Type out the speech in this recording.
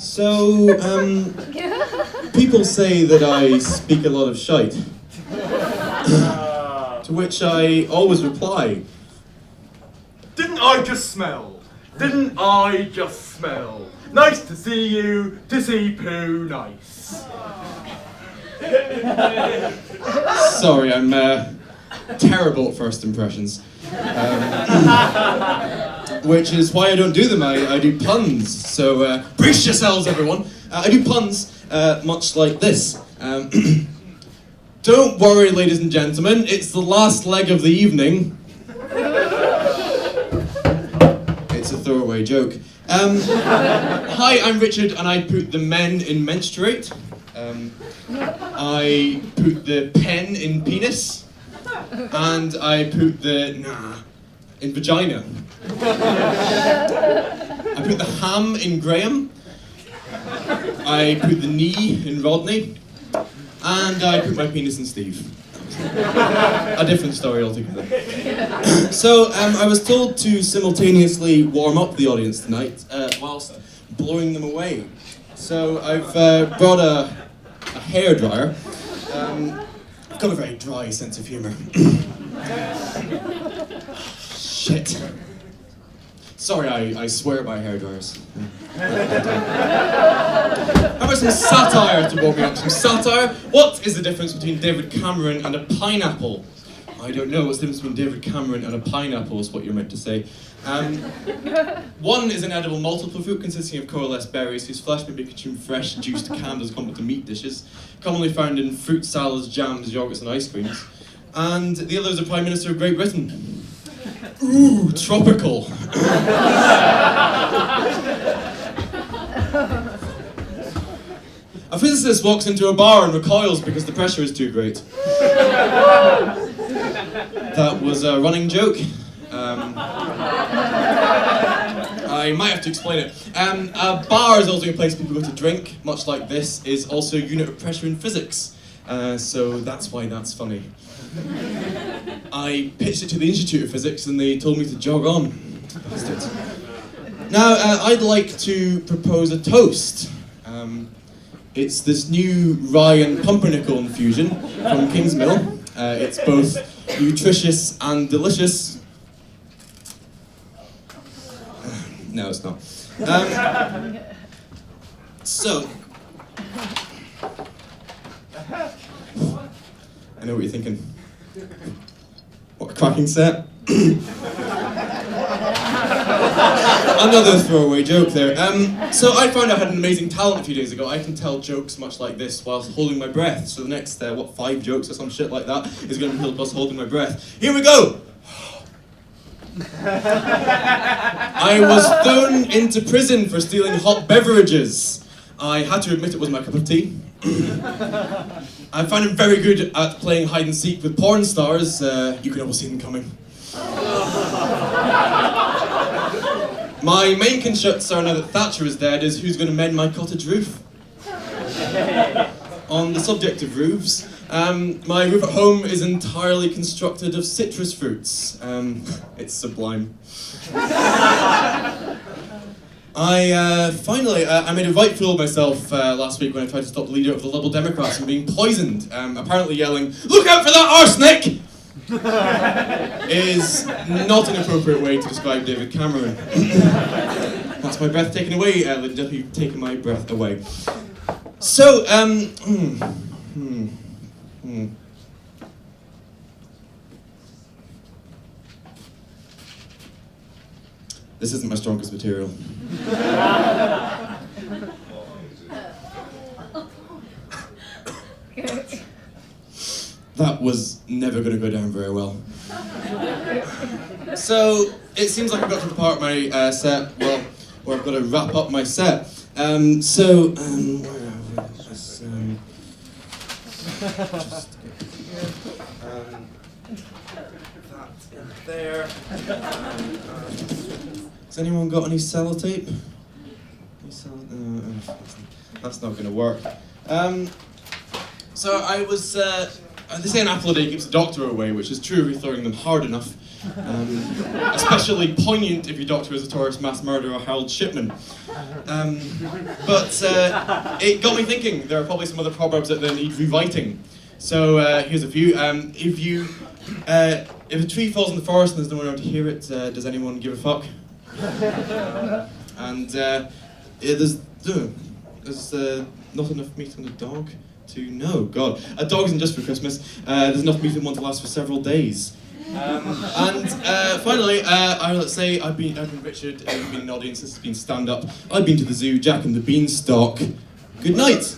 So, people say that I speak a lot of shite. To which I always reply, Didn't I just smell? Didn't I just smell? Nice to see you, to see poo nice. sorry, I'm terrible at first impressions. Which is why I don't do them, I do puns. So brace yourselves, everyone. I do puns much like this. Don't worry, ladies and gentlemen, it's the last leg of the evening. It's a throwaway joke. Hi, I'm Richard, and I put the men in menstruate. I put the pen in penis. And I put the in vagina. I put the ham in Graham. I put the knee in Rodney. And I put my penis in Steve. A different story altogether. So, I was told to simultaneously warm up the audience tonight whilst blowing them away. So, I've brought a hairdryer. I've got a very dry sense of humour. Shit. Sorry, I swear by hairdryers. How about some satire to warm me up? Some satire? What is the difference between David Cameron and a pineapple? I don't know. What's the difference between David Cameron and a pineapple is what you're meant to say. One is an edible multiple fruit consisting of coalesced berries whose flesh may be consumed fresh, juiced, canned as common to meat dishes, commonly found in fruit salads, jams, yogurts and ice creams. And the other is the Prime Minister of Great Britain. Ooh, tropical. A physicist walks into a bar and recoils because the pressure is too great. That was a running joke. I might have to explain it. A bar is also a place people go to drink, much like this is also a unit of pressure in physics. So that's why that's funny. I pitched it to the Institute of Physics and they told me to jog on. Bastards. Now, I'd like to propose a toast. It's this new rye and pumpernickel infusion from Kingsmill. It's both nutritious and delicious. No, it's not. So, I know what you're thinking. What a cracking set. Another throwaway joke there. So I found I had an amazing talent a few days ago. I can tell jokes much like this whilst holding my breath. So the next, 5 jokes or some shit like that is going to be us holding my breath. Here we go! I was thrown into prison for stealing hot beverages. I had to admit it was my cup of tea. I find him very good at playing hide and seek with porn stars. You can always see them coming. My main concern now that Thatcher is dead is who's going to mend my cottage roof. On the subject of roofs, my roof at home is entirely constructed of citrus fruits. It's sublime. I made a right fool of myself last week when I tried to stop the leader of the Liberal Democrats from being poisoned, apparently yelling, "Look out for that arsenic!" is not an appropriate way to describe David Cameron. That's my breath taken away, Duffy, you've taken my breath away. So, This isn't my strongest material. That was never going to go down very well. So, it seems like I've got to the part of my set, where I've got to wrap up my set. Where are we? That in there. Has anyone got any sellotape? That's not going to work. So I was, they say an apple a day keeps the doctor away, which is true if you're throwing them hard enough. Especially poignant if your doctor is a tourist mass murderer, Harold Shipman. But it got me thinking, there are probably some other proverbs that need rewriting. So here's a few. If a tree falls in the forest and there's no one around to hear it, does anyone give a fuck? And there's not enough meat on a dog to know. God, a dog isn't just for Christmas. There's enough meat in one to last for several days. And finally, let's say I've been Richard, you've been an audience, this has been stand up. I've been to the zoo, Jack and the Beanstalk. Good night.